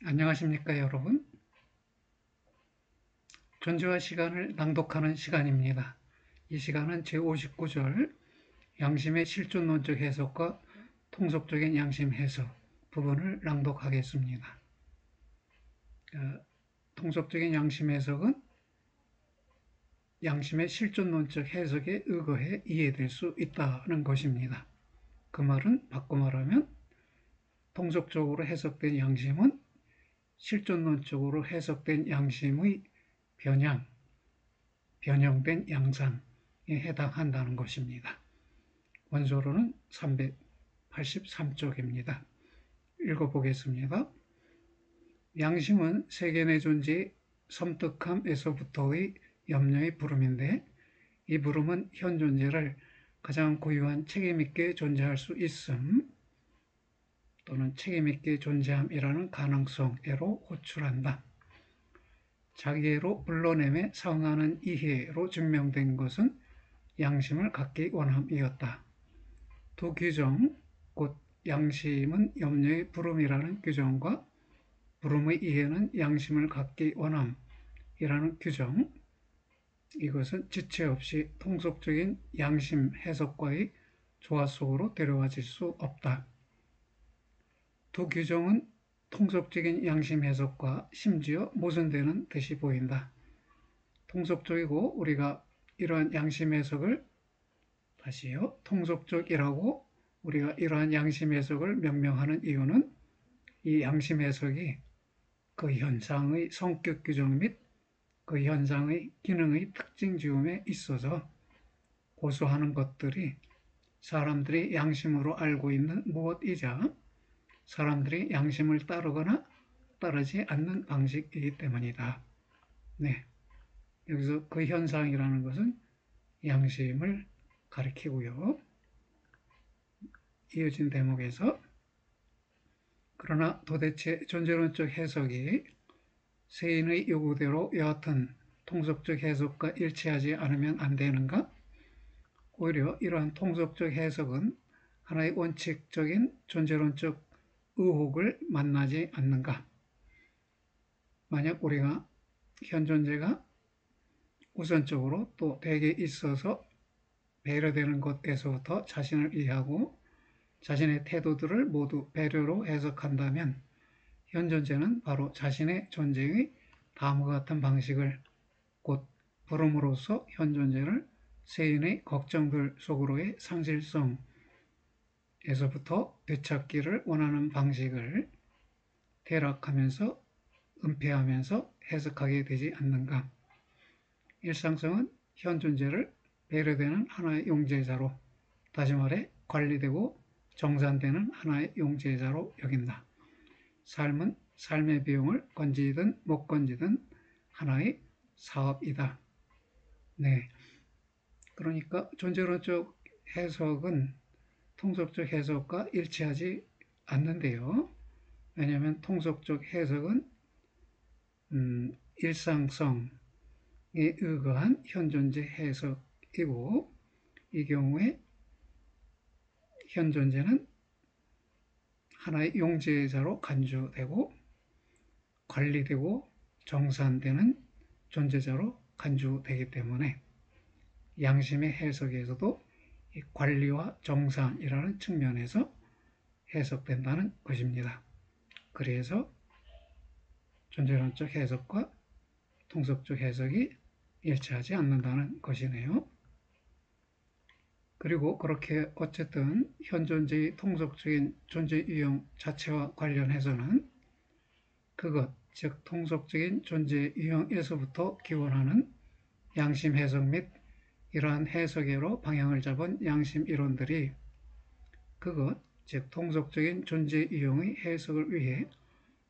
안녕하십니까, 여러분. 존재와 시간을 낭독하는 시간입니다. 이 시간은 제59절 양심의 실존론적 해석과 통속적인 양심 해석 부분을 낭독하겠습니다. 통속적인 양심 해석은 양심의 실존론적 해석에 의거해 이해될 수 있다는 것입니다. 그 말은 바꿔 말하면 통속적으로 해석된 양심은 실존론적으로 해석된 양심의 변형된 양상에 해당한다는 것입니다. 원소로는 383쪽입니다. 읽어보겠습니다. 양심은 세계 내 존재의 섬뜩함에서부터의 염려의 부름인데, 이 부름은 현 존재를 가장 고유한 책임있게 존재할 수 있음 또는 책임있게 존재함이라는 가능성애로 호출한다. 자기애로 불러냄에 상응하는 이해로 증명된 것은 양심을 갖기 원함이었다. 두 규정, 곧 양심은 염려의 부름이라는 규정과 부름의 이해는 양심을 갖기 원함이라는 규정, 이것은 지체 없이 통속적인 양심 해석과의 조화 속으로 데려와질 수 없다. 두 규정은 통속적인 양심 해석과 심지어 모순되는 듯이 보인다. 통속적이고 우리가 이러한 양심 해석을 통속적이라고 우리가 이러한 양심 해석을 명명하는 이유는 이 양심 해석이 그 현상의 성격 규정 및 그 현상의 기능의 특징 지음에 있어서 고수하는 것들이 사람들이 양심으로 알고 있는 무엇이자 사람들이 양심을 따르거나 따르지 않는 방식이기 때문이다. 네, 여기서 그 현상이라는 것은 양심을 가리키고요. 이어진 대목에서 그러나 도대체 존재론적 해석이 세인의 요구대로 여하튼 통속적 해석과 일치하지 않으면 안 되는가? 오히려 이러한 통속적 해석은 하나의 원칙적인 존재론적 의혹을 만나지 않는가? 만약 우리가 현 존재가 우선적으로 또 대개 있어서 배려되는 것에서부터 자신을 이해하고 자신의 태도들을 모두 배려로 해석한다면 현 존재는 바로 자신의 존재의 다음과 같은 방식을 곧 부름으로써 현 존재를 세인의 걱정들 속으로의 상실성에서부터 되찾기를 원하는 방식을 퇴락하면서 은폐하면서 해석하게 되지 않는가. 일상성은 현 존재를 배려되는 하나의 용제자로, 다시 말해 관리되고 정산되는 하나의 용제자로 여긴다. 삶은 삶의 비용을 건지든 못 건지든 하나의 사업이다. 네, 그러니까 존재론적 해석은 통속적 해석과 일치하지 않는데요. 왜냐하면 통속적 해석은 일상성에 의거한 현존재 해석이고, 이 경우에 현존재는 하나의 용제자로 간주되고 관리되고 정산되는 존재자로 간주되기 때문에 양심의 해석에서도 이 관리와 정산이라는 측면에서 해석된다는 것입니다. 그래서 존재론적 해석과 통속적 해석이 일치하지 않는다는 것이네요. 그리고 그렇게 어쨌든 현 존재의 통속적인 존재 유형 자체와 관련해서는 그것, 즉 통속적인 존재 유형에서부터 기원하는 양심 해석 및 이러한 해석으로 방향을 잡은 양심 이론들이 그것, 즉 통속적인 존재 유형의 해석을 위해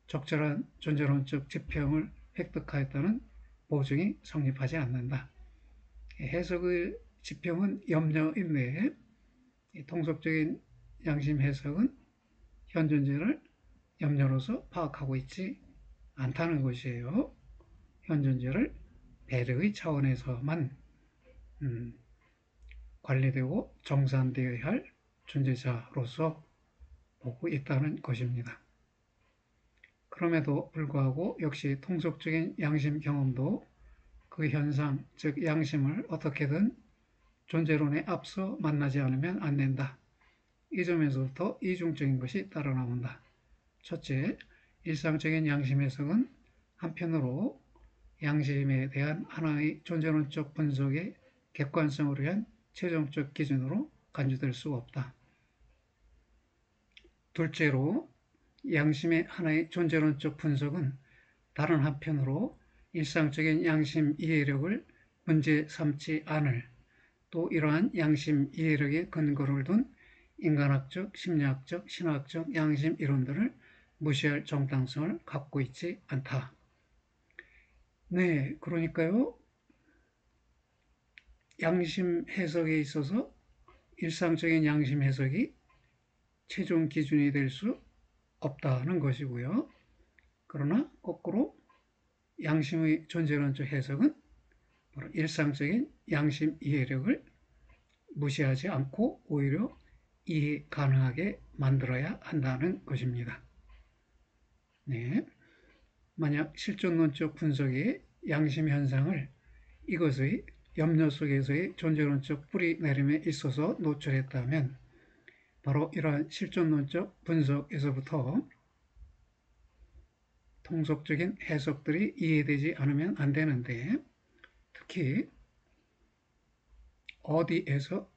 적절한 존재론적 지평을 획득하였다는 보증이 성립하지 않는다. 해석의 지평은 염려인데 통속적인 양심 해석은 현 존재를 염려로서 파악하고 있지 않다는 것이에요. 현 존재를 배려의 차원에서만 관리되고 정산되어야 할 존재자로서 보고 있다는 것입니다. 그럼에도 불구하고 역시 통속적인 양심 경험도 그 현상, 즉 양심을 어떻게든 존재론에 앞서 만나지 않으면 안 된다. 이 점에서부터 이중적인 것이 따라 나온다. 첫째, 일상적인 양심 해석은 한편으로 양심에 대한 하나의 존재론적 분석의 객관성을 위한 최종적 기준으로 간주될 수가 없다. 둘째로, 양심의 하나의 존재론적 분석은 다른 한편으로 일상적인 양심 이해력을 문제 삼지 않을, 또 이러한 양심 이해력에 근거를 둔 인간학적, 심리학적, 신학적 양심 이론들을 무시할 정당성을 갖고 있지 않다. 네, 그러니까요. 양심 해석에 있어서 일상적인 양심 해석이 최종 기준이 될 수 없다는 것이고요. 그러나 거꾸로 양심의 존재론적 해석은 일상적인 양심 이해력을 무시하지 않고 오히려 이해 가능하게 만들어야 한다는 것입니다. 네. 만약 실존론적 분석이 양심 현상을 이것의 염려 속에서의 존재론적 뿌리 내림에 있어서 노출했다면 바로 이러한 실존론적 분석에서부터 통속적인 해석들이 이해되지 않으면 안 되는데, 특히 어디에서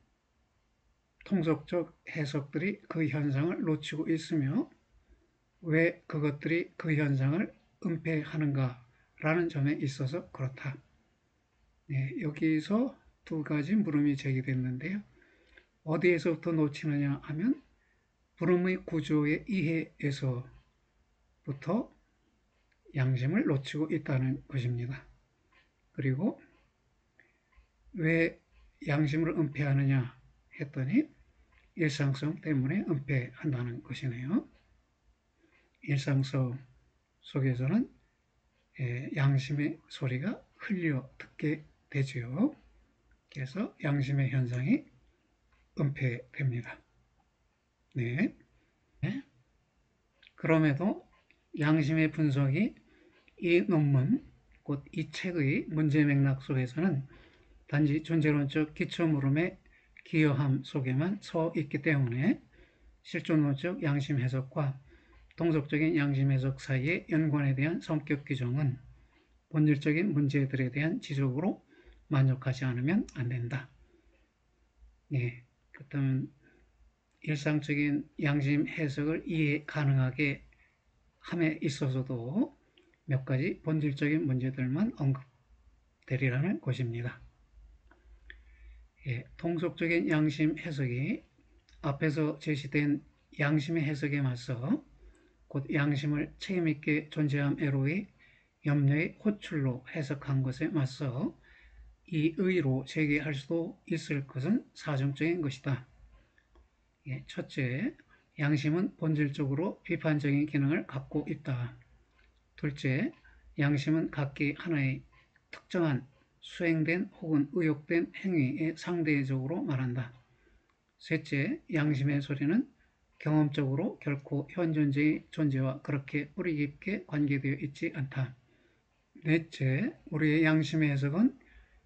통속적 해석들이 그 현상을 놓치고 있으며 왜 그것들이 그 현상을 은폐하는가라는 점에 있어서 그렇다. 네, 여기서 두 가지 물음이 제기됐는데요. 어디에서부터 놓치느냐 하면 물음의 구조의 이해에서부터 양심을 놓치고 있다는 것입니다. 그리고 왜 양심을 은폐하느냐 했더니 일상성 때문에 은폐한다는 것이네요. 일상성 속에서는 양심의 소리가 흘려 듣게 되지요. 그래서 양심의 현상이 은폐됩니다. 네. 그럼에도 양심의 분석이 이 논문, 곧 이 책의 문제 맥락 속에서는 단지 존재론적 기초물음의 기여함 속에만 서 있기 때문에 실존론적 양심 해석과 통속적인 양심 해석 사이의 연관에 대한 성격 규정은 본질적인 문제들에 대한 지적으로 만족하지 않으면 안 된다. 예, 그렇다면 일상적인 양심 해석을 이해 가능하게 함에 있어서도 몇 가지 본질적인 문제들만 언급되리라는 것입니다. 예, 통속적인 양심 해석이 앞에서 제시된 양심의 해석에 맞서 곧 양심을 책임있게 존재함애로의 염려의 호출로 해석한 것에 맞서 이의로 제기할 수도 있을 것은 사정적인 것이다. 예, 첫째, 양심은 본질적으로 비판적인 기능을 갖고 있다. 둘째, 양심은 각기 하나의 특정한 수행된 혹은 의욕된 행위에 상대적으로 말한다. 셋째, 양심의 소리는 경험적으로 결코 현존재의 존재와 그렇게 뿌리 깊게 관계되어 있지 않다. 넷째, 우리의 양심의 해석은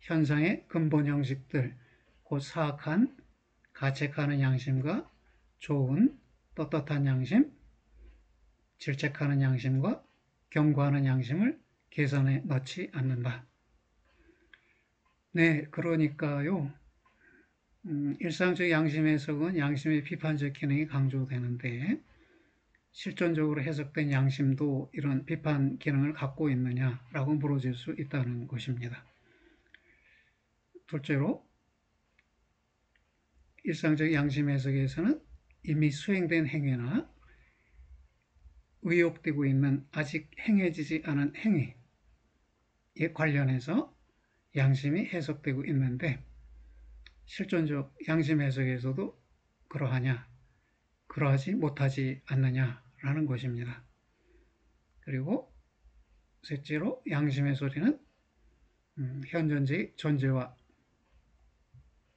현상의 근본 형식들, 곧 사악한, 가책하는 양심과 좋은, 떳떳한 양심, 질책하는 양심과 경고하는 양심을 계산에 넣지 않는다. 네, 그러니까요. 일상적 양심 해석은 양심의 비판적 기능이 강조되는데 실존적으로 해석된 양심도 이런 비판 기능을 갖고 있느냐라고 물어질 수 있다는 것입니다. 둘째로 일상적 양심 해석에서는 이미 수행된 행위나 의혹되고 있는 아직 행해지지 않은 행위에 관련해서 양심이 해석되고 있는데 실존적 양심 해석에서도 그러하냐, 그러하지 못하지 않느냐라는 것입니다. 그리고 셋째로 양심의 소리는 현존재의 존재와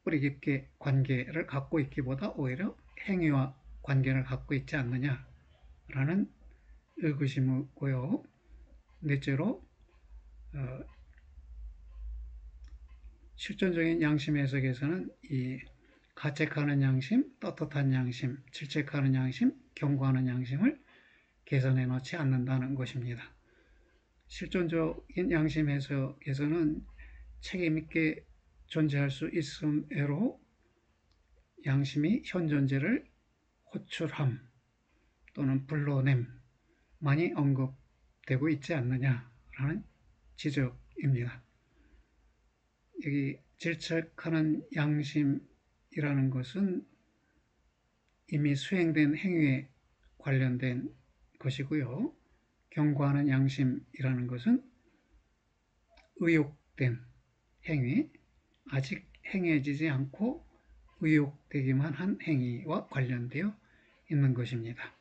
뿌리 깊게 관계를 갖고 있기보다 오히려 행위와 관계를 갖고 있지 않느냐라는 의구심이고요. 넷째로 실존적인 양심 해석에서는 이 가책하는 양심, 떳떳한 양심, 질책하는 양심, 경고하는 양심을 계산해 놓지 않는다는 것입니다. 실존적인 양심 해석에서는 책임 있게 존재할 수 있음에로 양심이 현존재를 호출함 또는 불러냄만이 언급되고 있지 않느냐라는 지적입니다. 여기 질책하는 양심이라는 것은 이미 수행된 행위에 관련된 것이고요. 경고하는 양심이라는 것은 의욕된 행위, 아직 행해지지 않고 의욕되기만 한 행위와 관련되어 있는 것입니다.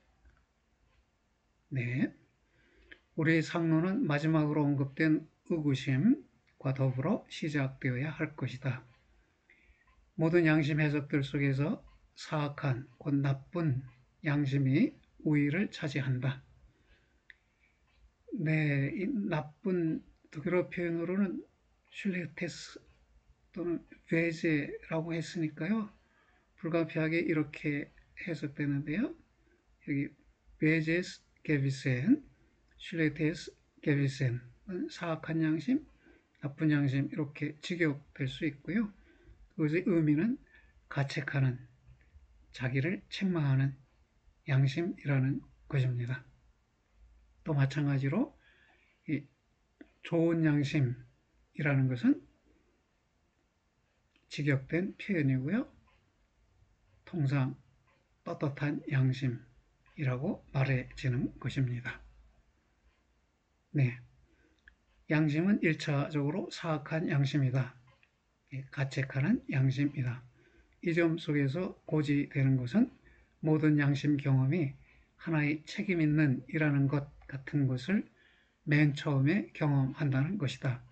네, 우리 상론은 마지막으로 언급된 의구심과 더불어 시작되어야 할 것이다. 모든 양심 해석들 속에서 사악한, 곧 나쁜 양심이 우위를 차지한다. 네, 이 나쁜 독일어 표현으로는 슐레테스 또는 외제라고 했으니까요. 불가피하게 이렇게 해석되는데요. 여기 외제스 게비센, 슐레테스 게비센, 사악한 양심, 나쁜 양심 이렇게 직역될 수 있고요. 그것의 의미는 가책하는, 자기를 책망하는 양심이라는 것입니다. 또 마찬가지로 이 좋은 양심이라는 것은 직역된 표현이고요. 통상 떳떳한 양심이라고 말해지는 것입니다. 네, 양심은 1차적으로 사악한 양심이다. 가책하는 양심이다. 이 점 속에서 고지되는 것은 모든 양심 경험이 하나의 책임 있는 이라는 것 같은 것을 맨 처음에 경험한다는 것이다.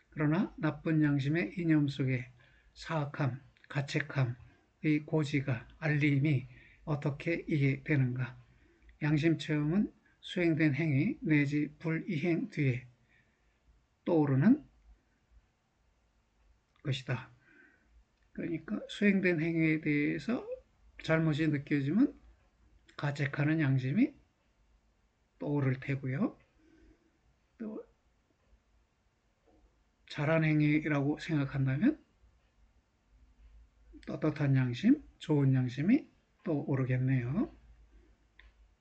그러나 나쁜 양심의 이념 속에 사악함, 가책함의 고지가, 알림이 어떻게 이해되는가? 양심 체험은 수행된 행위 내지 불이행 뒤에 떠오르는 것이다. 그러니까 수행된 행위에 대해서 잘못이 느껴지면 가책하는 양심이 떠오를 테고요. 또 잘한 행위라고 생각한다면 떳떳한 양심, 좋은 양심이 떠오르겠네요.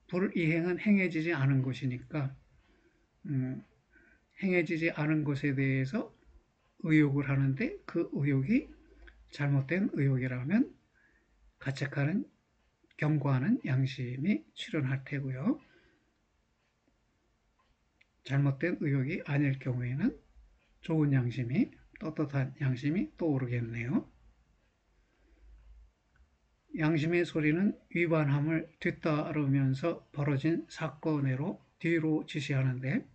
불이행은 행해지지 않은 것이니까 행해지지 않은 것에 대해서 의욕을 하는데 그 의욕이 잘못된 의욕이라면 가책하는, 경고하는 양심이 출현할 테고요. 잘못된 의욕이 아닐 경우에는 좋은 양심이, 떳떳한 양심이 떠오르겠네요. 양심의 소리는 위반함을 뒤따르면서 벌어진 사건으로 뒤로 지시하는데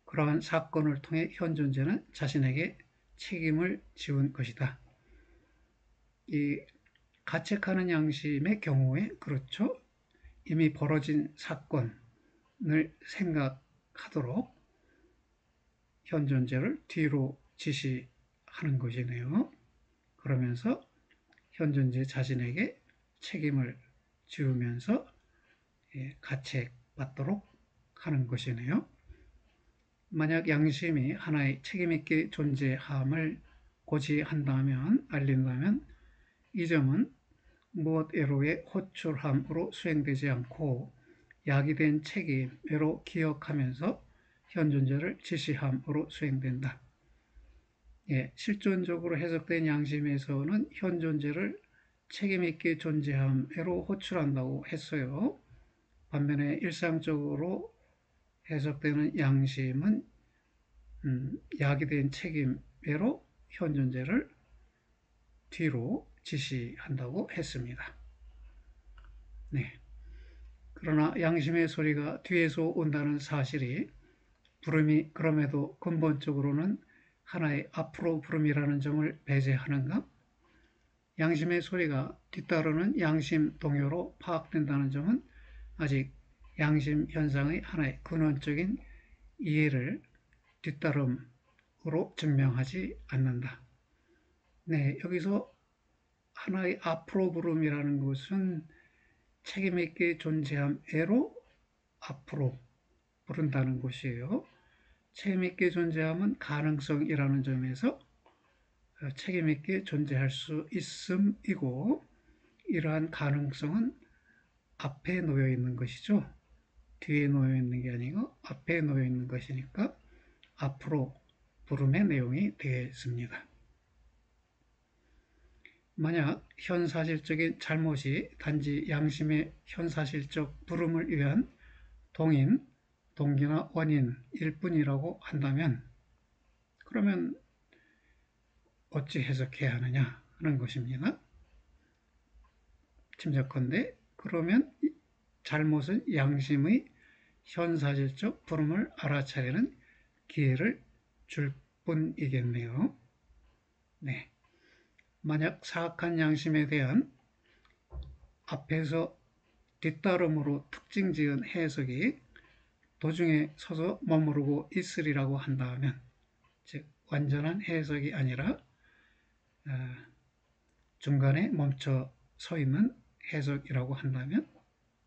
그러한 사건을 통해 현존재는 자신에게 책임을 지운 것이다. 이 가책하는 양심의 경우에 그렇죠. 이미 벌어진 사건을 생각하도록 현존재를 뒤로 지시하는 것이네요. 그러면서 현존재 자신에게 책임을 지우면서 가책받도록 하는 것이네요. 만약 양심이 하나의 책임있게 존재함을 고지한다면, 알린다면 이 점은 무엇에로의 호출함으로 수행되지 않고 야기된 책임으로 기억하면서 현존재를 지시함으로 수행된다. 실존적으로 해석된 양심에서는 현존재를 책임있게 존재함으로 호출한다고 했어요. 반면에 일상적으로 해석되는 양심은 야기된 책임으로 현존재를 뒤로 지시한다고 했습니다. 네. 그러나 양심의 소리가 뒤에서 온다는 사실이 부름이 그럼에도 근본적으로는 하나의 앞으로 부름이라는 점을 배제하는가? 양심의 소리가 뒤따르는 양심 동요로 파악된다는 점은 아직 양심 현상의 하나의 근원적인 이해를 뒤따름으로 증명하지 않는다. 네, 여기서 하나의 앞으로 부름이라는 것은 책임있게 존재함에로 앞으로 부른다는 것이에요. 책임있게 존재함은 가능성이라는 점에서 책임있게 존재할 수 있음이고, 이러한 가능성은 앞에 놓여 있는 것이죠. 뒤에 놓여 있는 게 아니고 앞에 놓여 있는 것이니까 앞으로 부름의 내용이 되겠습니다. 만약 현사실적인 잘못이 단지 양심의 현사실적 부름을 위한 동인, 동기나 원인일 뿐이라고 한다면, 그러면 어찌 해석해야 하느냐 하는 것입니다. 짐작컨대 그러면 잘못은 양심의 현사실적 부름을 알아차리는 기회를 줄 뿐이겠네요. 네. 만약 사악한 양심에 대한 앞에서 뒤따름으로 특징 지은 해석이 도중에 서서 머무르고 있으리라고 한다면, 즉 완전한 해석이 아니라 중간에 멈춰 서 있는 해석이라고 한다면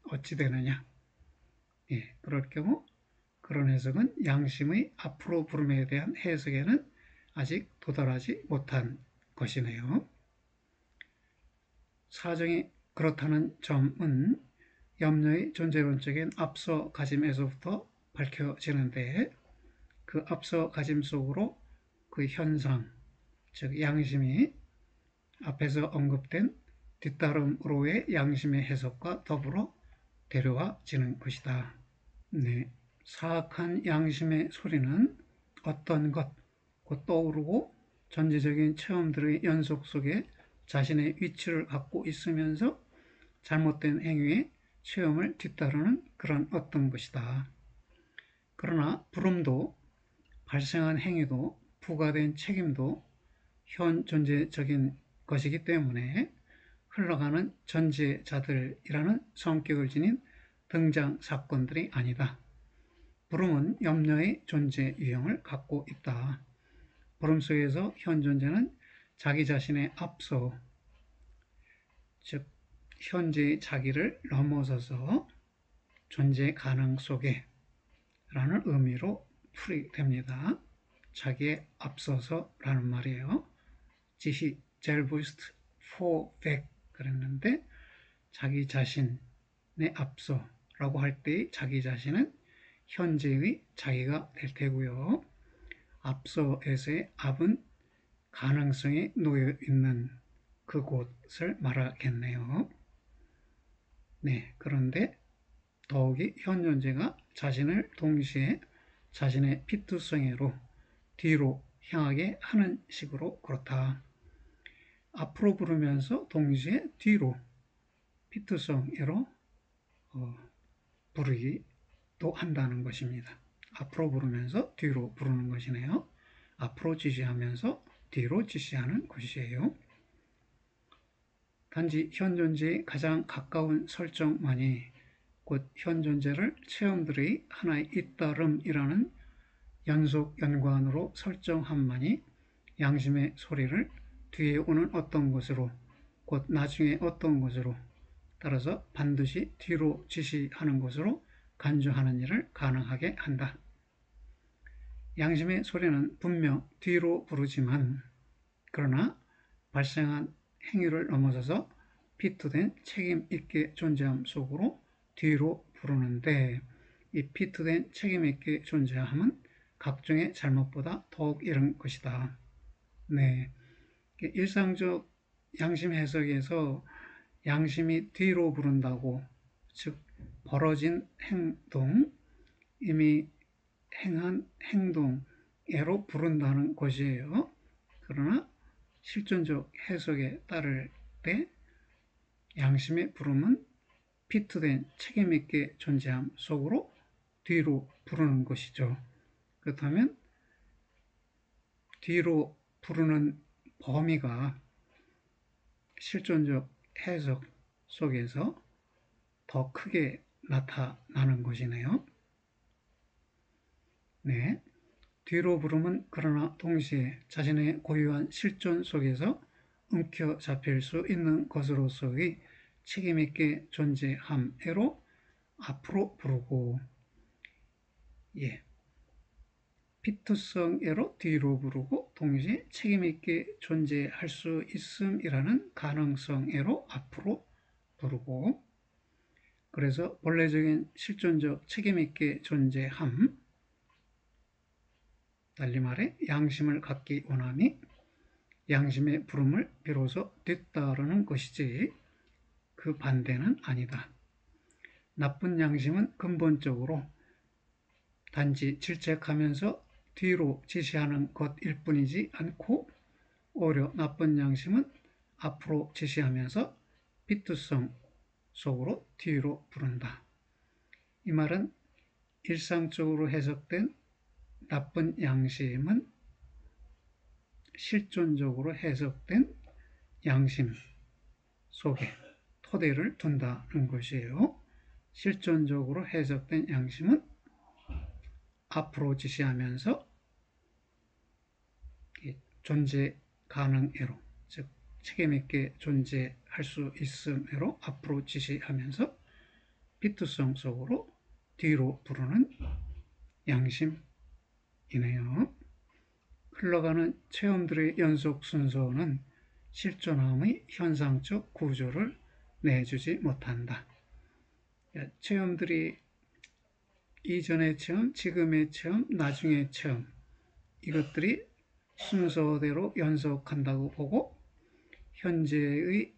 어찌 되느냐? 예, 그럴 경우 그런 해석은 양심의 앞으로 부름에 대한 해석에는 아직 도달하지 못한 것이네요. 사정이 그렇다는 점은 염려의 존재론적인 앞서 가짐에서부터 밝혀지는데, 그 앞서 가짐 속으로 그 현상, 즉 양심이 앞에서 언급된 뒤따름으로의 양심의 해석과 더불어 데려와지는 것이다. 네, 사악한 양심의 소리는 어떤 것, 곧 떠오르고 전제적인 체험들의 연속 속에 자신의 위치를 갖고 있으면서 잘못된 행위의 체험을 뒤따르는 그런 어떤 것이다. 그러나 부름도 발생한 행위도 부과된 책임도 현 존재적인 것이기 때문에 흘러가는 전제자들이라는 성격을 지닌 등장 사건들이 아니다. 부름은 염려의 존재 유형을 갖고 있다. 부름 속에서 현 존재는 자기 자신의 앞서, 즉 현재의 자기를 넘어서서 존재 가능 속에 라는 의미로 풀이됩니다. 자기에 앞서서라는 말이에요. 지시 selbst vorweg 그랬는데, 자기 자신에 앞서라고 할 때의 자기 자신은 현재의 자기가 될 테고요. 앞서에서의 앞은 가능성이 놓여 있는 그곳을 말하겠네요. 네, 그런데 더욱이 현 존재가 자신을 동시에 자신의 피투성애로 뒤로 향하게 하는 식으로 그렇다. 앞으로 부르면서 동시에 뒤로 피투성애로 부르기도 한다는 것입니다. 앞으로 부르면서 뒤로 부르는 것이네요. 앞으로 지시하면서 뒤로 지시하는 것이에요. 단지 현 존재의 가장 가까운 설정만이, 곧 현 존재를 체험들의 하나의 잇따름이라는 연속 연관으로 설정함만이 양심의 소리를 뒤에 오는 어떤 것으로, 곧 나중에 어떤 것으로, 따라서 반드시 뒤로 지시하는 것으로 간주하는 일을 가능하게 한다. 양심의 소리는 분명 뒤로 부르지만, 그러나 발생한 행위를 넘어서서 피투된 책임 있게 존재함 속으로 뒤로 부르는데, 이 피투된 책임 있게 존재함은 각종의 잘못보다 더욱 이른 것이다. 네, 일상적 양심 해석에서 양심이 뒤로 부른다고, 즉 벌어진 행동, 이미 행한 행동에로 부른다는 것이에요. 그러나 실존적 해석에 따를 때 양심의 부름은 피투된 책임있게 존재함 속으로 뒤로 부르는 것이죠. 그렇다면 뒤로 부르는 범위가 실존적 해석 속에서 더 크게 나타나는 것이네요. 네. 뒤로 부름은 그러나 동시에 자신의 고유한 실존 속에서 움켜잡힐 수 있는 것으로서의 책임있게 존재함에로 앞으로 부르고, 예, 피투성애로 뒤로 부르고 동시에 책임있게 존재할 수 있음이라는 가능성애로 앞으로 부르고, 그래서 본래적인 실존적 책임있게 존재함, 달리 말해 양심을 갖기 원하니 양심의 부름을 비로소 뒤따르는 것이지 그 반대는 아니다. 나쁜 양심은 근본적으로 단지 질책하면서 뒤로 지시하는 것일 뿐이지 않고, 오히려 나쁜 양심은 앞으로 지시하면서 피투성 속으로 뒤로 부른다. 이 말은 일상적으로 해석된 나쁜 양심은 실존적으로 해석된 양심 속에 토대를 둔다는 것이에요. 실존적으로 해석된 양심은 앞으로 지시하면서 존재 가능애로, 즉 책임있게 존재할 수 있음애로 앞으로 지시하면서 피투성 속으로 뒤로 부르는 양심이네요. 흘러가는 체험들의 연속 순서는 실존함의 현상적 구조를 내주지 못한다. 체험들이 이전의 체험, 지금의 체험, 나중의 체험, 이것들이 순서대로 연속한다고 보고, 현재의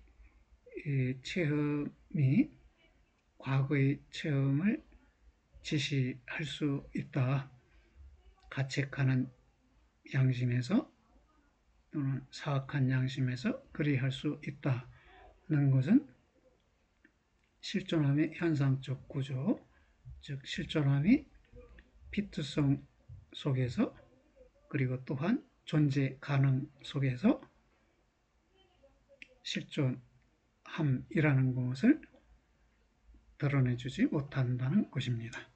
체험이 과거의 체험을 지시할 수 있다. 가책하는 양심에서 또는 사악한 양심에서 그리할 수 있다는 것은 실존함의 현상적 구조, 즉 실존함이 피투성 속에서, 그리고 또한 존재 가능 속에서 실존함이라는 것을 드러내주지 못한다는 것입니다.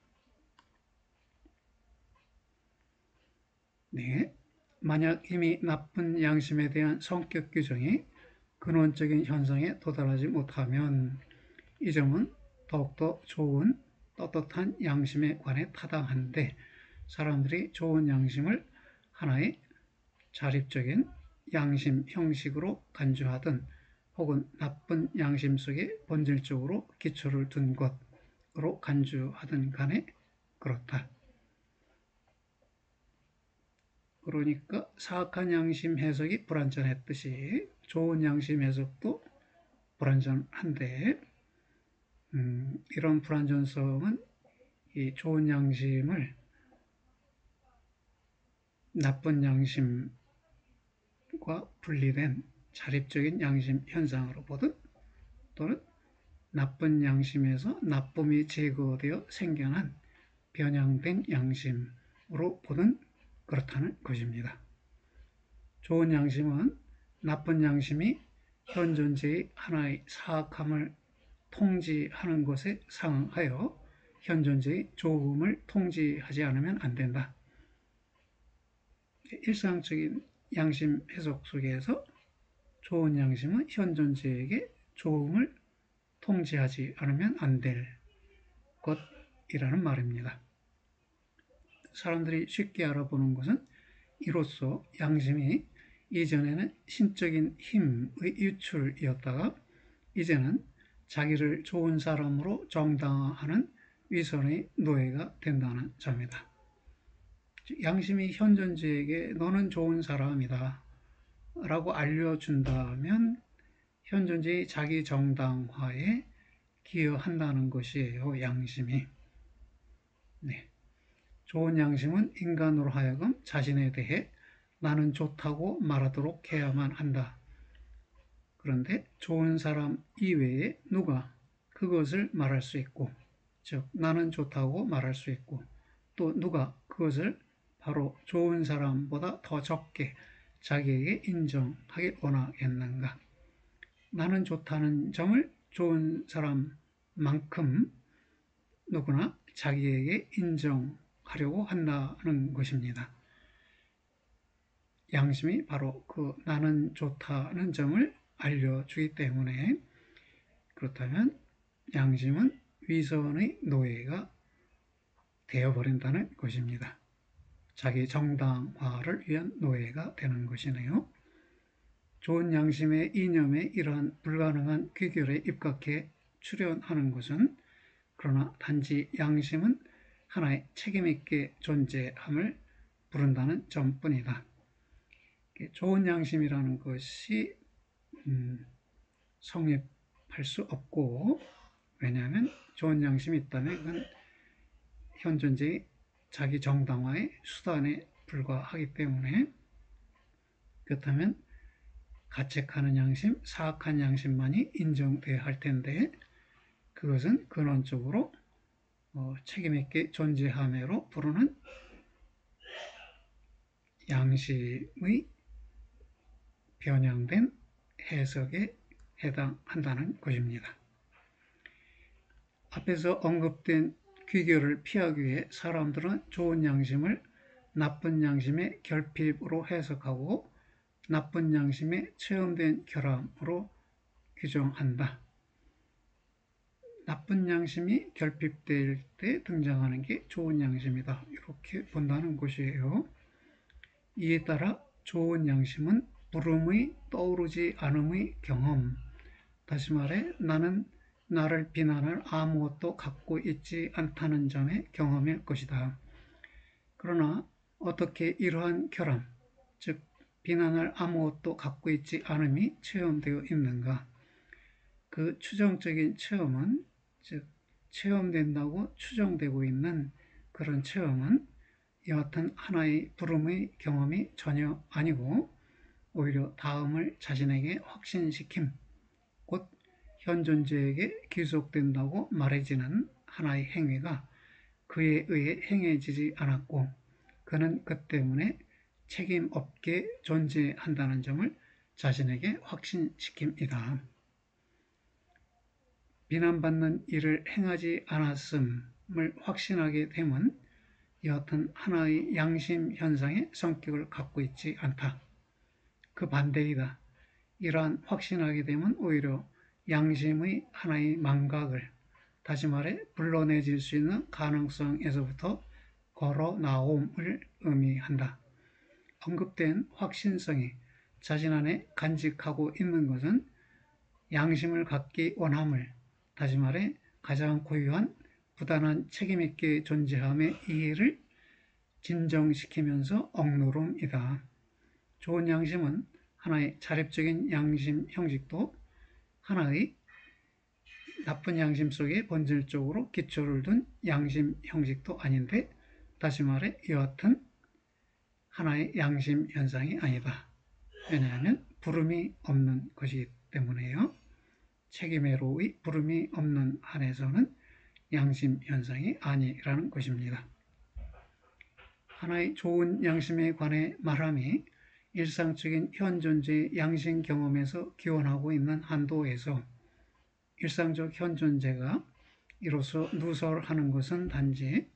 네, 만약 이미 나쁜 양심에 대한 성격 규정이 근원적인 현상에 도달하지 못하면 이 점은 더욱더 좋은 떳떳한 양심에 관해 타당한데, 사람들이 좋은 양심을 하나의 자립적인 양심 형식으로 간주하든 혹은 나쁜 양심 속에 본질적으로 기초를 둔 것으로 간주하든 간에 그렇다. 그러니까 사악한 양심 해석이 불완전했듯이 좋은 양심 해석도 불완전한데, 이런 불완전성은 이 좋은 양심을 나쁜 양심과 분리된 자립적인 양심 현상으로 보든, 또는 나쁜 양심에서 나쁨이 제거되어 생겨난 변형된 양심으로 보든 그렇다는 것입니다. 좋은 양심은 나쁜 양심이 현 존재의 하나의 사악함을 통지하는 것에 상응하여 현 존재의 좋음을 통지하지 않으면 안 된다. 일상적인 양심 해석 속에서 좋은 양심은 현 존재에게 좋음을 통지하지 않으면 안 될 것이라는 말입니다. 사람들이 쉽게 알아보는 것은 이로써 양심이 이전에는 신적인 힘의 유출이었다가 이제는 자기를 좋은 사람으로 정당화하는 위선의 노예가 된다는 점이다. 양심이 현 존재에게 너는 좋은 사람이다 라고 알려준다면 현 존재의 자기 정당화에 기여한다는 것이에요. 양심이. 네. 좋은 양심은 인간으로 하여금 자신에 대해 나는 좋다고 말하도록 해야만 한다. 그런데 좋은 사람 이외에 누가 그것을 말할 수 있고, 즉 나는 좋다고 말할 수 있고, 또 누가 그것을 바로 좋은 사람보다 더 적게 자기에게 인정하길 원하겠는가. 나는 좋다는 점을 좋은 사람만큼 누구나 자기에게 인정하려고 한다는 것입니다. 양심이 바로 그 나는 좋다는 점을 알려주기 때문에, 그렇다면 양심은 위선의 노예가 되어버린다는 것입니다. 자기 정당화를 위한 노예가 되는 것이네요. 좋은 양심의 이념에 이러한 불가능한 귀결에 입각해 출현하는 것은, 그러나 단지 양심은 하나의 책임있게 존재함을 부른다는 점뿐이다. 좋은 양심이라는 것이 성립할 수 없고, 왜냐하면 좋은 양심이 있다면 그건 현존재의 자기 정당화의 수단에 불과하기 때문에, 그렇다면 가책하는 양심, 사악한 양심만이 인정되어야 할 텐데, 그것은 근원적으로 책임있게 존재함으로 부르는 양심의 변형된 해석에 해당한다는 것입니다. 앞에서 언급된 귀결을 피하기 위해 사람들은 좋은 양심을 나쁜 양심의 결핍으로 해석하고 나쁜 양심의 체험된 결함으로 규정한다. 나쁜 양심이 결핍될 때 등장하는 게 좋은 양심이다, 이렇게 본다는 것이에요. 이에 따라 좋은 양심은 부름의 떠오르지 않음의 경험, 다시 말해 나는 나를 비난할 아무것도 갖고 있지 않다는 점의 경험일 것이다. 그러나 어떻게 이러한 결함, 즉 비난할 아무것도 갖고 있지 않음이 체험되어 있는가? 그 추정적인 체험은, 즉 체험된다고 추정되고 있는 그런 체험은 여하튼 하나의 부름의 경험이 전혀 아니고, 오히려 다음을 자신에게 확신시킴, 곧 현존재에게 귀속된다고 말해지는 하나의 행위가 그에 의해 행해지지 않았고, 그는 그 때문에 책임 없게 존재한다는 점을 자신에게 확신시킵니다. 비난받는 일을 행하지 않았음을 확신하게 되면 여하튼 하나의 양심 현상의 성격을 갖고 있지 않다. 그 반대이다. 이러한 확신하게 되면 오히려 양심의 하나의 망각을, 다시 말해 불러내질 수 있는 가능성에서부터 걸어 나옴을 의미한다. 언급된 확신성이 자신 안에 간직하고 있는 것은 양심을 갖기 원함을, 다시 말해 가장 고유한 부단한 책임있게 존재함의 이해를 진정시키면서 억누름이다. 좋은 양심은 하나의 자립적인 양심 형식도 하나의 나쁜 양심 속에 본질적으로 기초를 둔 양심 형식도 아닌데, 다시 말해 여하튼 하나의 양심 현상이 아니다. 왜냐하면 부름이 없는 것이기 때문에요. 책임의로의 부름이 없는 한에서는 양심 현상이 아니라는 것입니다. 하나의 좋은 양심에 관해 말함이 일상적인 현존재의 양심 경험에서 기원하고 있는 한도에서 일상적 현존재가 이로써 누설하는 것은 단지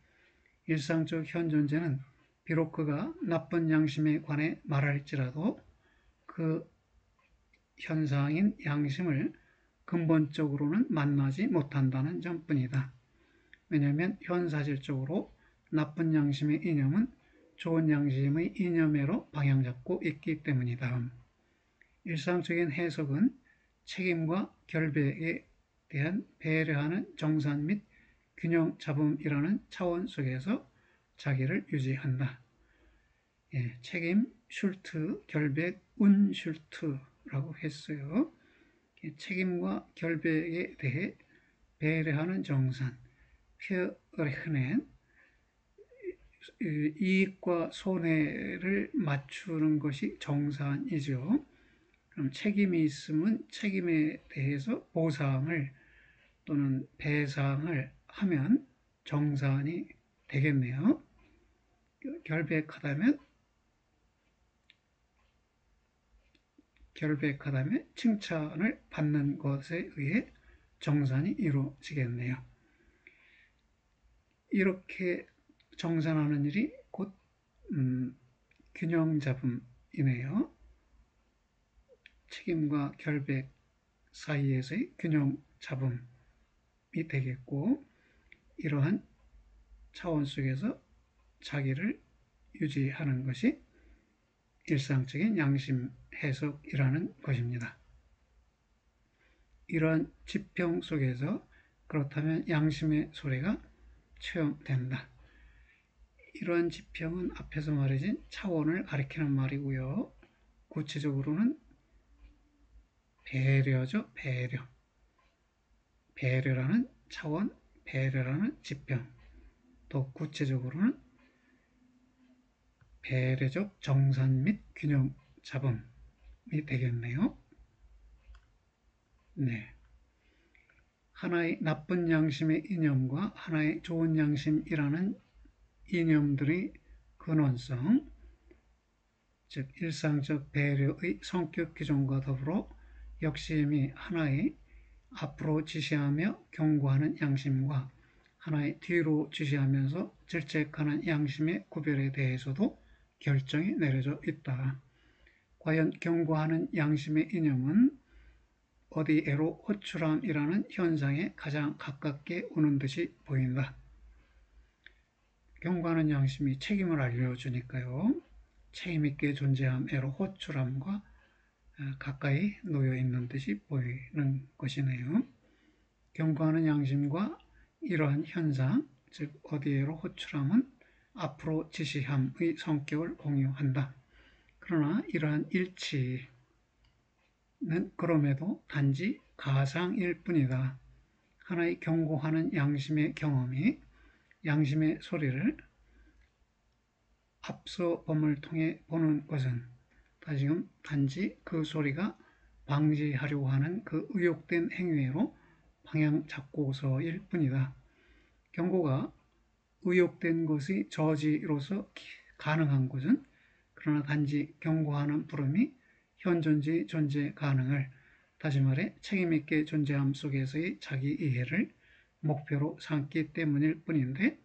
일상적 현존재는 비록 그가 나쁜 양심에 관해 말할지라도 그 현상인 양심을 근본적으로는 만나지 못한다는 점뿐이다. 왜냐하면 현사실적으로 나쁜 양심의 이념은 좋은 양심의 이념으로 방향잡고 있기 때문이다. 일상적인 해석은 책임과 결백에 대한 배려하는 정산 및 균형 잡음이라는 차원 속에서 자기를 유지한다. 책임, 슐트, 결백, 운슐트라고 했어요. 책임과 결백에 대해 배려하는 정산, 페어레흐넨, 이익과 손해를 맞추는 것이 정산이죠. 그럼 책임이 있으면 책임에 대해서 보상을 또는 배상을 하면 정산이 되겠네요. 결백하다면 칭찬을 받는 것에 의해 정산이 이루어지겠네요. 이렇게 정산하는 일이 곧 균형잡음이네요. 책임과 결백 사이에서의 균형잡음이 되겠고, 이러한 차원 속에서 자기를 유지하는 것이 일상적인 양심 해석이라는 것입니다. 이러한 지평 속에서 그렇다면 양심의 소리가 체험된다. 이러한 지평은 앞에서 말해진 차원을 가리키는 말이고요. 구체적으로는 배려죠. 배려. 배려라는 차원, 배려라는 지평. 또 구체적으로는 배려적 정산 및 균형 잡음이 되겠네요. 네. 하나의 나쁜 양심의 이념과 하나의 좋은 양심이라는 이념들의 근원성, 즉 일상적 배려의 성격 기존과 더불어 역심이 하나의 앞으로 지시하며 경고하는 양심과 하나의 뒤로 지시하면서 질책하는 양심의 구별에 대해서도 결정이 내려져 있다. 과연 경고하는 양심의 이념은 어디에로 호출함이라는 현상에 가장 가깝게 오는 듯이 보인다. 경고하는 양심이 책임을 알려주니까요. 책임있게 존재함에로 호출함과 가까이 놓여 있는 듯이 보이는 것이네요. 경고하는 양심과 이러한 현상, 즉 어디에로 호출함은 앞으로 지시함의 성격을 공유한다. 그러나 이러한 일치는 그럼에도 단지 가상일 뿐이다. 하나의 경고하는 양심의 경험이 양심의 소리를 앞서 범을 통해 보는 것은 다시금 단지 그 소리가 방지하려고 하는 그 의욕된 행위로 방향 잡고서일 뿐이다. 경고가 의욕된 것의 저지로서 가능한 것은 그러나 단지 경고하는 부름이 현존지 존재 가능을, 다시 말해 책임있게 존재함 속에서의 자기 이해를 목표로 삼기 때문일 뿐인데,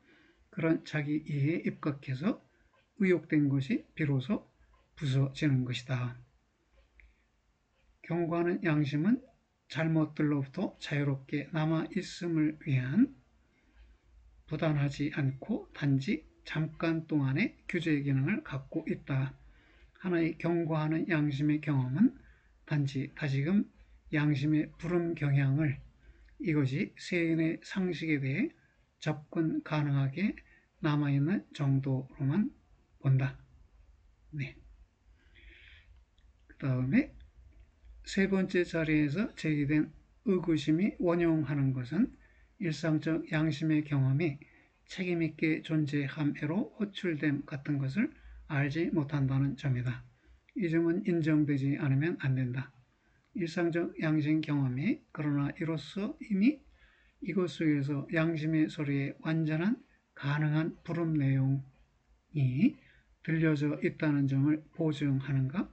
그런 자기 이해에 입각해서 의욕된 것이 비로소 부서지는 것이다. 경고하는 양심은 잘못들로부터 자유롭게 남아있음을 위한 부단하지 않고 단지 잠깐 동안의 규제 기능을 갖고 있다. 하나의 경고하는 양심의 경험은 단지 다시금 양심의 부름 경향을 이것이 세인의 상식에 대해 접근 가능하게 남아있는 정도로만 본다. 네. 그 다음에 세 번째 자리에서 제기된 의구심이 원용하는 것은 일상적 양심의 경험이 책임있게 존재함에로 호출됨 같은 것을 알지 못한다는 점이다. 이 점은 인정되지 않으면 안 된다. 일상적 양심 경험이 그러나 이로써 이미 이것 속에서 양심의 소리에 완전한 가능한 부름 내용이 들려져 있다는 점을 보증하는가?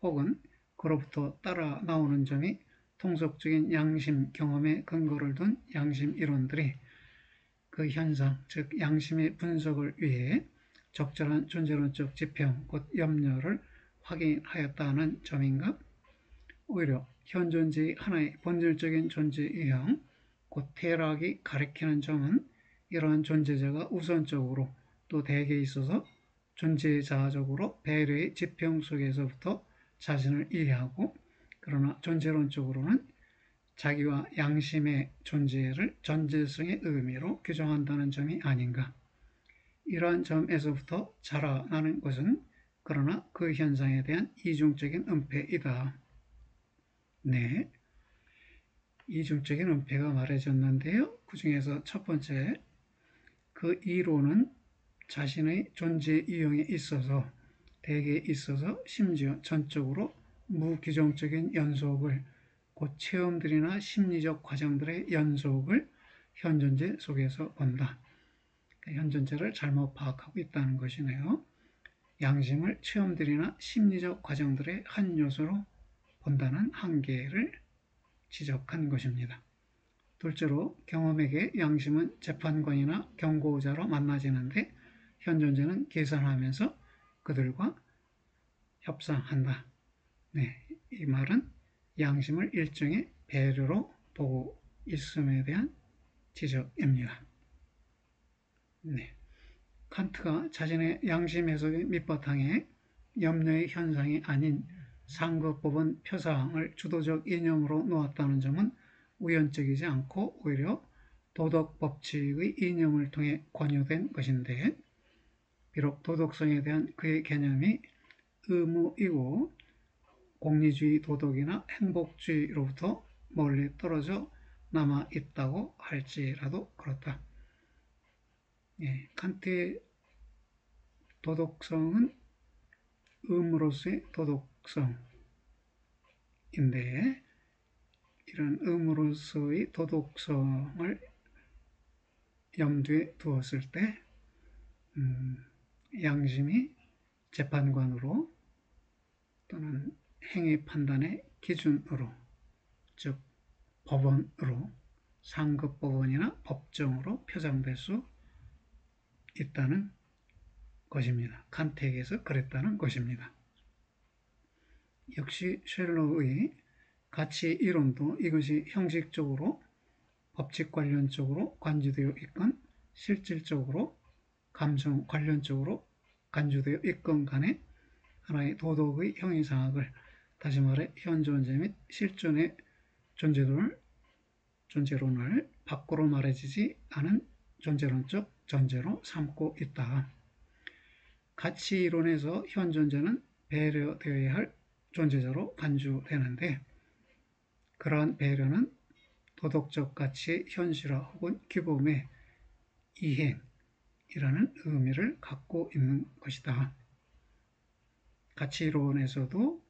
혹은 그로부터 따라 나오는 점이 통속적인 양심 경험에 근거를 둔 양심 이론들이 그 현상, 즉 양심의 분석을 위해 적절한 존재론적 지평, 곧 염려를 확인하였다는 점인가? 오히려 현존지의 하나의 본질적인 존재 유형, 곧 태락이 가리키는 점은 이러한 존재자가 우선적으로 또 대개에 있어서 존재자적으로 배려의 지평 속에서부터 자신을 이해하고, 그러나 존재론적으로는 자기와 양심의 존재를 전제성의 의미로 규정한다는 점이 아닌가. 이러한 점에서부터 자라나는 것은 그러나 그 현상에 대한 이중적인 은폐이다. 네, 이중적인 은폐가 말해졌는데요. 그 중에서 첫 번째, 그 이론은 자신의 존재 유형에 있어서 대개에 있어서 심지어 전적으로 무규정적인 연속을, 곧 체험들이나 심리적 과정들의 연속을 현존재 속에서 본다. 현존재를 잘못 파악하고 있다는 것이네요. 양심을 체험들이나 심리적 과정들의 한 요소로 본다는 한계를 지적한 것입니다. 둘째로 경험에게 양심은 재판관이나 경고자로 만나지는데 현 존재는 계산하면서 그들과 협상한다. 네, 이 말은 양심을 일종의 배려로 보고 있음에 대한 지적입니다. 네, 칸트가 자신의 양심 해석의 밑바탕에 염려의 현상이 아닌 상급법원 표사항을 주도적 이념으로 놓았다는 점은 우연적이지 않고 오히려 도덕 법칙의 이념을 통해 관여된 것인데, 비록 도덕성에 대한 그의 개념이 의무이고 공리주의 도덕이나 행복주의로부터 멀리 떨어져 남아 있다고 할지라도 그렇다. 예, 칸트의 도덕성은 의무로서의 도덕성인데, 이런 의무로서의 도덕성을 염두에 두었을 때 양심이 재판관으로 또는 행위 판단의 기준으로, 즉 법원으로, 상급법원이나 법정으로 표상될 수 있다는 것입니다. 칸트에게서 그랬다는 것입니다. 역시 쉘러의 가치 이론도 이것이 형식적으로 법칙 관련적으로 간주되어 있건 실질적으로 감성 관련적으로 간주되어 있건 간에 하나의 도덕의 형이상학을, 다시 말해 현존재 및 실존의 존재론을 밖으로 말해지지 않은 존재론적 전제로 삼고 있다. 가치이론에서 현존재는 배려되어야 할 존재자로 간주되는데, 그러한 배려는 도덕적 가치의 현실화 혹은 규범의 이행이라는 의미를 갖고 있는 것이다. 가치이론에서도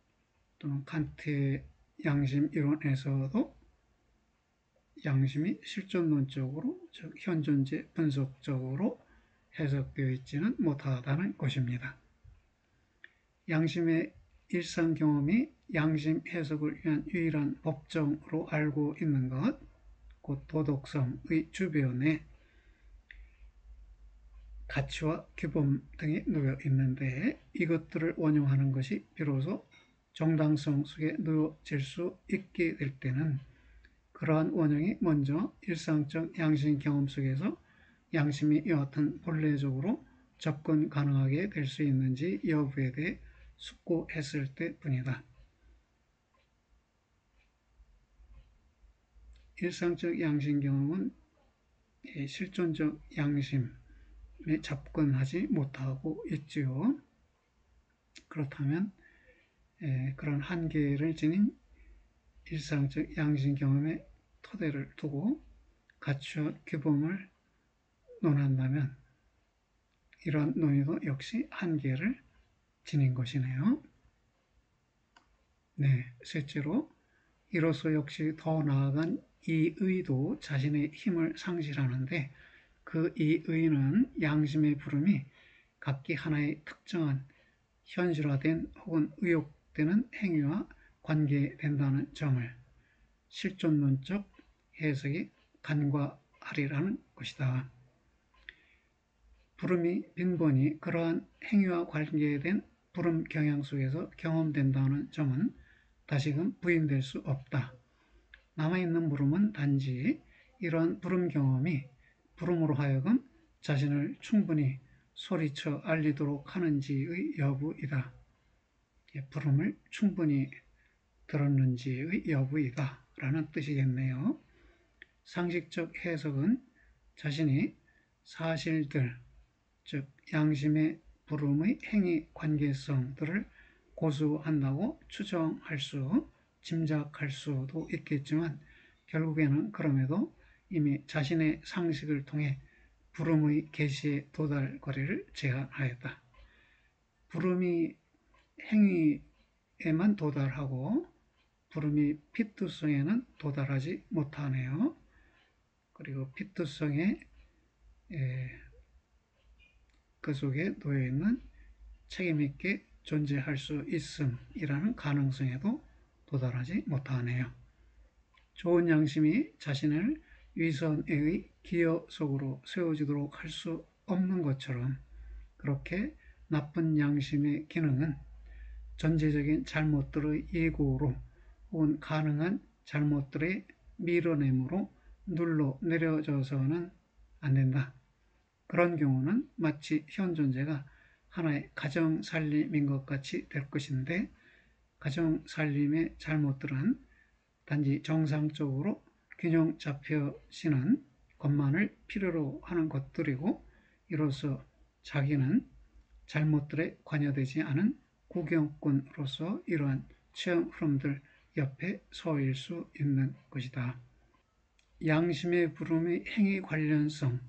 또는 칸트의 양심이론에서도 양심이 실존론적으로, 즉 현존재 분석적으로 해석되어 있지는 못하다는 것입니다. 양심의 일상 경험이 양심 해석을 위한 유일한 법정으로 알고 있는 것, 곧 도덕성의 주변에 가치와 규범 등이 놓여 있는데, 이것들을 원용하는 것이 비로소 정당성 속에 놓여질 수 있게 될 때는 그러한 원형이 먼저 일상적 양심 경험 속에서 양심이 여하튼 본래적으로 접근 가능하게 될 수 있는지 여부에 대해 숙고했을 때뿐이다. 일상적 양심 경험은 실존적 양심에 접근하지 못하고 있지요. 그렇다면 그런 한계를 지닌 일상적 양심 경험의 토대를 두고 가치와 규범을 논한다면 이러한 논의도 역시 한계를 지닌 것이네요. 네, 셋째로 이로써 역시 더 나아간 이의도 자신의 힘을 상실하는데, 그 이의는 양심의 부름이 각기 하나의 특정한 현실화된 혹은 의욕되는 행위와 관계된다는 점을 실존론적 해석이 간과하리라는 것이다. 부름이 빈번히 그러한 행위와 관계된 부름 경향 속에서 경험된다는 점은 다시금 부인될 수 없다. 남아있는 부름은 단지 이러한 부름 경험이 부름으로 하여금 자신을 충분히 소리쳐 알리도록 하는지의 여부이다. 부름을 충분히 들었는지의 여부이다 라는 뜻이겠네요. 상식적 해석은 자신이 사실들, 즉 양심의 부름의 행위 관계성들을 고수한다고 추정할 수, 짐작할 수도 있겠지만 결국에는 그럼에도 이미 자신의 상식을 통해 부름의 계시에 도달 거리를 제한하였다. 부름이 행위에만 도달하고 부름이 피투성에는 도달하지 못하네요. 그리고 피투성에 그 속에 놓여있는 책임있게 존재할 수 있음이라는 가능성에도 도달하지 못하네요. 좋은 양심이 자신을 위선의 기여 속으로 세워지도록 할 수 없는 것처럼, 그렇게 나쁜 양심의 기능은 전제적인 잘못들의 예고로 혹은 가능한 잘못들의 밀어냄으로 눌러 내려져서는 안 된다. 그런 경우는 마치 현 존재가 하나의 가정살림인 것 같이 될 것인데, 가정살림의 잘못들은 단지 정상적으로 균형 잡혀지는 것만을 필요로 하는 것들이고, 이로써 자기는 잘못들에 관여되지 않은 구경꾼으로서 이러한 체험 흐름들 옆에 서일 수 있는 것이다. 양심의 부름의 행위 관련성,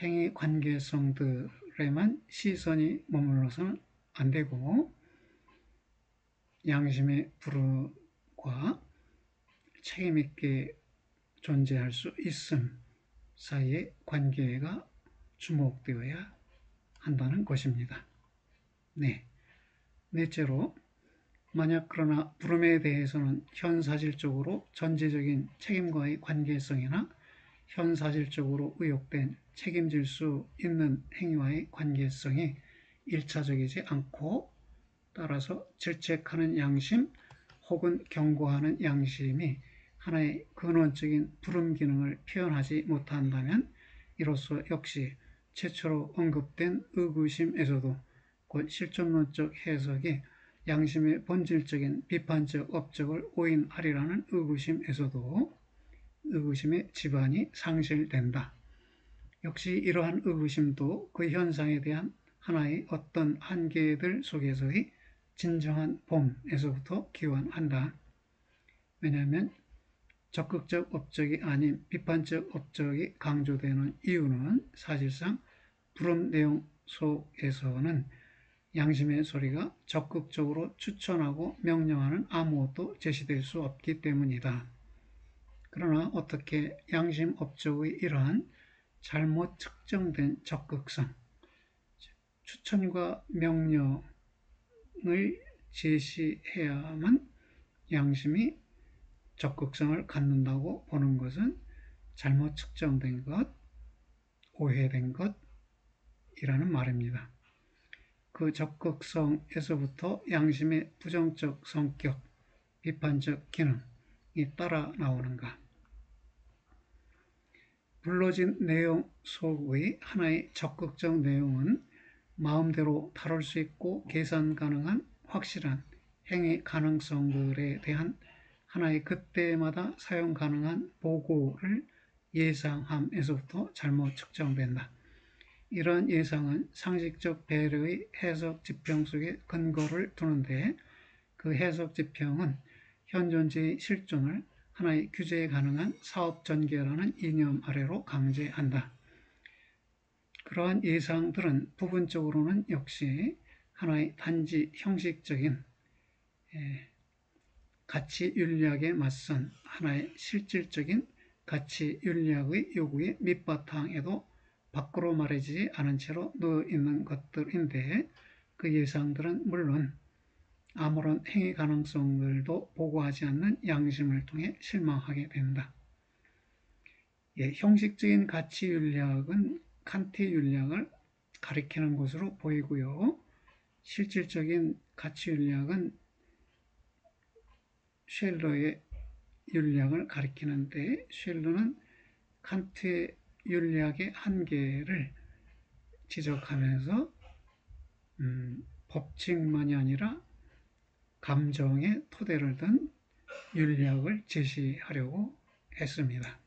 행위 관계성들에만 시선이 머물러서는 안 되고, 양심의 부름과 책임있게 존재할 수 있음 사이의 관계가 주목되어야 한다는 것입니다. 네. 넷째로, 만약 그러나 부름에 대해서는 현사실적으로 전제적인 책임과의 관계성이나 현사실적으로 의혹된 책임질 수 있는 행위와의 관계성이 일차적이지 않고, 따라서 질책하는 양심 혹은 경고하는 양심이 하나의 근원적인 부름 기능을 표현하지 못한다면, 이로써 역시 최초로 언급된 의구심에서도 곧 실존론적 해석이 양심의 본질적인 비판적 업적을 오인하리라는 의구심에서도 의구심의 지반이 상실된다. 역시 이러한 의구심도 그 현상에 대한 하나의 어떤 한계들 속에서의 진정한 봄에서부터 기원한다. 왜냐하면 적극적 업적이 아닌 비판적 업적이 강조되는 이유는 사실상 부름 내용 속에서는 양심의 소리가 적극적으로 추천하고 명령하는 아무것도 제시될 수 없기 때문이다. 그러나 어떻게 양심 업적의 이러한 잘못 측정된 적극성, 추천과 명령을 제시해야만 양심이 적극성을 갖는다고 보는 것은 잘못 측정된 것, 오해된 것이라는 말입니다. 그 적극성에서부터 양심의 부정적 성격, 비판적 기능이 따라 나오는가. 불러진 내용 속의 하나의 적극적 내용은 마음대로 다룰 수 있고 계산 가능한 확실한 행위 가능성들에 대한 하나의 그때마다 사용 가능한 보고를 예상함에서부터 잘못 측정된다. 이러한 예상은 상식적 배려의 해석 지평 속에 근거를 두는데, 그 해석 지평은 현존재의 실존을 하나의 규제 가능한 사업 전개라는 이념 아래로 강제한다. 그러한 예상들은 부분적으로는 역시 하나의 단지 형식적인 가치 윤리학에 맞선 하나의 실질적인 가치 윤리학의 요구의 밑바탕에도 밖으로 말해지지 않은 채로 놓여 있는 것들인데, 그 예상들은 물론 아무런 행위 가능성들도 보고하지 않는 양심을 통해 실망하게 된다. 형식적인 가치 윤리학은 칸트 윤리학을 가리키는 것으로 보이고요. 실질적인 가치 윤리학은 쉘러의 윤리학을 가리키는데, 쉘러는 칸트의 윤리학의 한계를 지적하면서 법칙만이 아니라 감정의 토대를 둔 윤리학을 제시하려고 했습니다.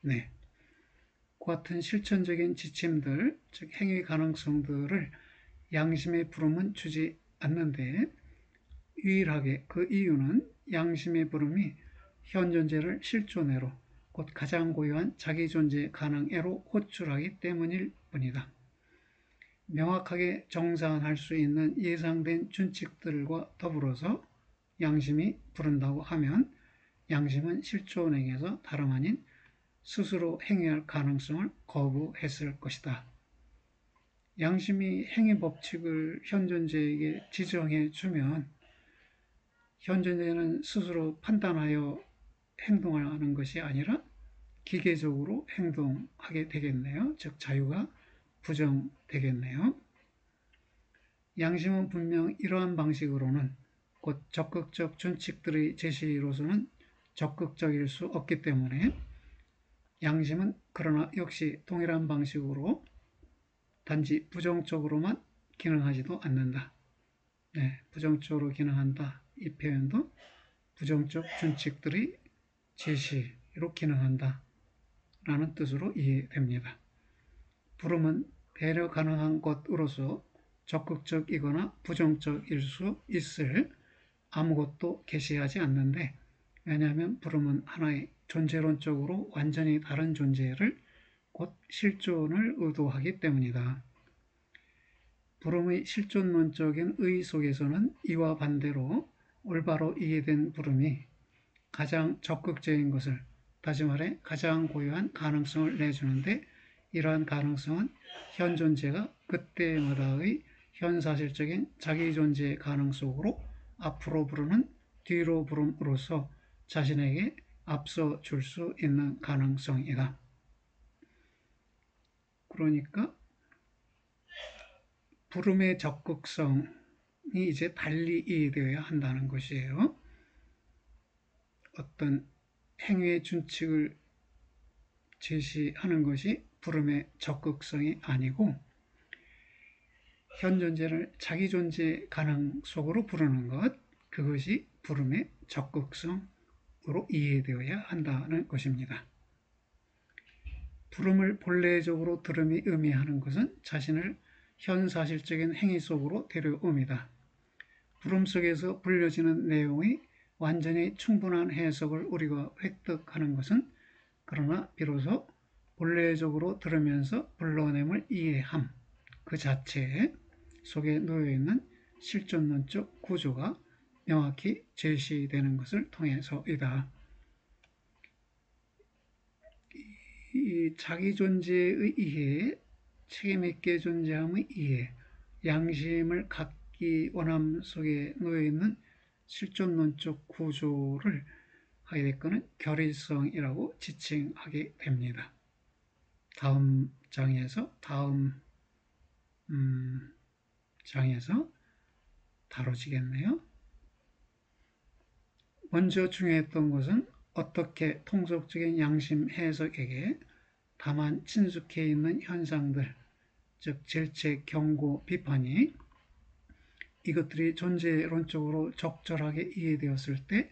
네. 그 같은 실천적인 지침들, 즉 행위 가능성들을 양심의 부름은 주지 않는데, 유일하게 그 이유는 양심의 부름이 현존재를 실존애로, 곧 가장 고유한 자기존재 가능애로 호출하기 때문일 뿐이다. 명확하게 정산할 수 있는 예상된 준칙들과 더불어서 양심이 부른다고 하면, 양심은 실존행에서 다름 아닌 스스로 행위할 가능성을 거부했을 것이다. 양심이 행위 법칙을 현존재에게 지정해 주면 현존재는 스스로 판단하여 행동하는 것이 아니라 기계적으로 행동하게 되겠네요. 즉 자유가 부정되겠네요. 양심은 분명 이러한 방식으로는 곧 적극적 준칙들의 제시로서는 적극적일 수 없기 때문에 양심은 그러나 역시 동일한 방식으로 단지 부정적으로만 기능하지도 않는다. 네, 부정적으로 기능한다. 이 표현도 부정적 준칙들의 제시로 기능한다 라는 뜻으로 이해됩니다. 부름은 배려 가능한 것으로서 적극적이거나 부정적일 수 있을 아무것도 계시하지 않는데, 왜냐하면 부름은 하나의 존재론적으로 완전히 다른 존재를 곧 실존을 의도하기 때문이다. 부름의 실존론적인 의 속에서는 이와 반대로 올바로 이해된 부름이 가장 적극적인 것을, 다시 말해 가장 고유한 가능성을 내주는데, 이러한 가능성은 현 존재가 그때마다의 현사실적인 자기존재 가능 속으로 앞으로 부르는 뒤로 부름으로써 자신에게 앞서 줄 수 있는 가능성이다. 그러니까 부름의 적극성이 이제 달리 이해되어야 한다는 것이에요. 어떤 행위의 준칙을 제시하는 것이 부름의 적극성이 아니고 현 존재를 자기 존재 가능 속으로 부르는 것, 그것이 부름의 적극성으로 이해되어야 한다는 것입니다. 부름을 본래적으로 들음이 의미하는 것은 자신을 현사실적인 행위 속으로 데려옵니다. 부름 속에서 불려지는 내용의 완전히 충분한 해석을 우리가 획득하는 것은 그러나 비로소 본래적으로 들으면서 불러냄을 이해함 그 자체 속에 놓여있는 실존론적 구조가 명확히 제시되는 것을 통해서이다. 이 자기 존재의 이해, 책임있게 존재함의 이해, 양심을 갖기 원함 속에 놓여있는 실존론적 구조를 하게 될 것은 결의성이라고 지칭하게 됩니다. 다음 장에서 다뤄지겠네요. 먼저 중요했던 것은 어떻게 통속적인 양심 해석에게 다만 친숙해 있는 현상들, 즉 질책, 경고, 비판이 이것들이 존재론적으로 적절하게 이해되었을 때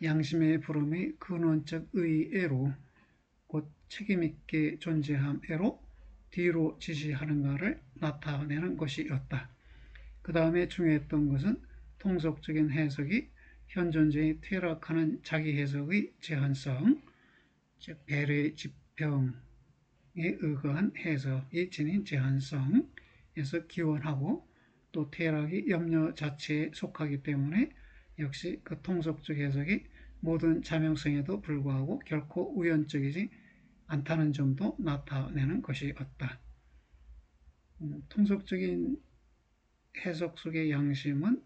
양심의 부름의 근원적 의애로 곧 책임있게 존재함애로 뒤로 지시하는가를 나타내는 것이었다. 그 다음에 중요했던 것은 통속적인 해석이 현 존재의 퇴락하는 자기 해석의 제한성, 즉 배려의 지평에 의거한 해석이 지닌 제한성에서 기원하고 또 퇴락이 염려 자체에 속하기 때문에 역시 그 통속적 해석이 모든 자명성에도 불구하고 결코 우연적이지 않다는 점도 나타내는 것이었다. 통속적인 해석 속의 양심은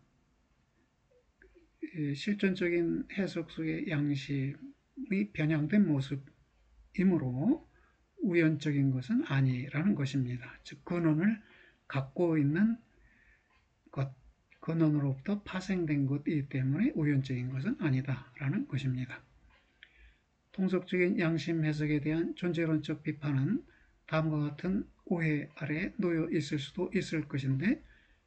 실존적인 해석 속의 양심의 변형된 모습이므로 우연적인 것은 아니라는 것입니다. 즉 근원을 갖고 있는 것, 근원으로부터 파생된 것이기 때문에 우연적인 것은 아니다라는 것입니다. 통속적인 양심 해석에 대한 존재론적 비판은 다음과 같은 오해 아래 놓여 있을 수도 있을 것인데,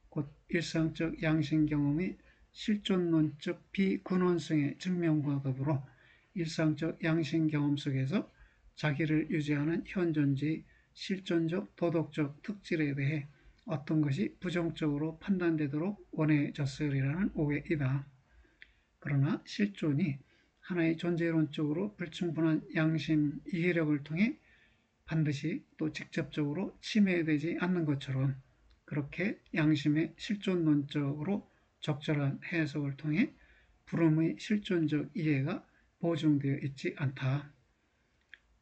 곧 일상적 양심 경험이 실존론적 비근원성의 증명과 더불어 일상적 양심 경험 속에서 자기를 유지하는 현 존재의 실존적 도덕적 특질에 대해 어떤 것이 부정적으로 판단되도록 원해졌으리라는 오해이다. 그러나 실존이 하나의 존재론적으로 불충분한 양심 이해력을 통해 반드시 또 직접적으로 침해되지 않는 것처럼 그렇게 양심의 실존론적으로 적절한 해석을 통해 부름의 실존적 이해가 보증되어 있지 않다.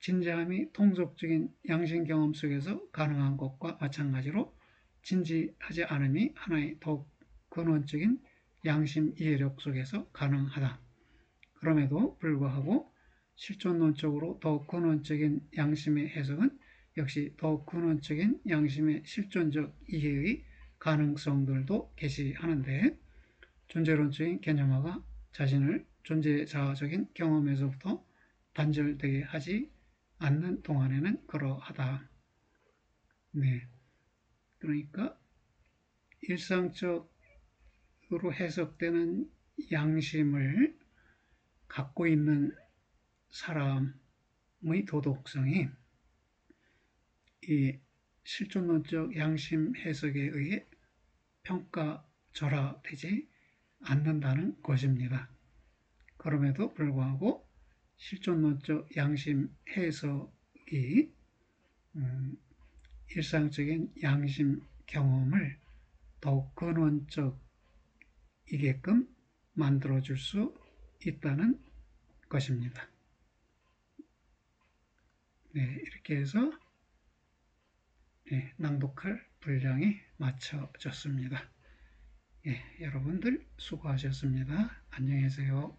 진지함이 통속적인 양심 경험 속에서 가능한 것과 마찬가지로 진지하지 않음이 하나의 더욱 근원적인 양심 이해력 속에서 가능하다. 그럼에도 불구하고 실존론적으로 더욱 근원적인 양심의 해석은 역시 더욱 근원적인 양심의 실존적 이해의 가능성들도 게시하는데, 존재론적인 개념화가 자신을 존재자적인 경험에서부터 단절되게 하지 않는 동안에는 그러하다. 네, 그러니까 일상적으로 해석되는 양심을 갖고 있는 사람의 도덕성이 이 실존론적 양심 해석에 의해 평가절하되지 않는다는 것입니다. 그럼에도 불구하고 실존론적 양심 해석이 일상적인 양심 경험을 더욱 근원적이게끔 만들어줄 수 있다는 것입니다. 네, 이렇게 해서 낭독할 분량이 마쳐졌습니다. 여러분들 수고하셨습니다. 안녕히 계세요.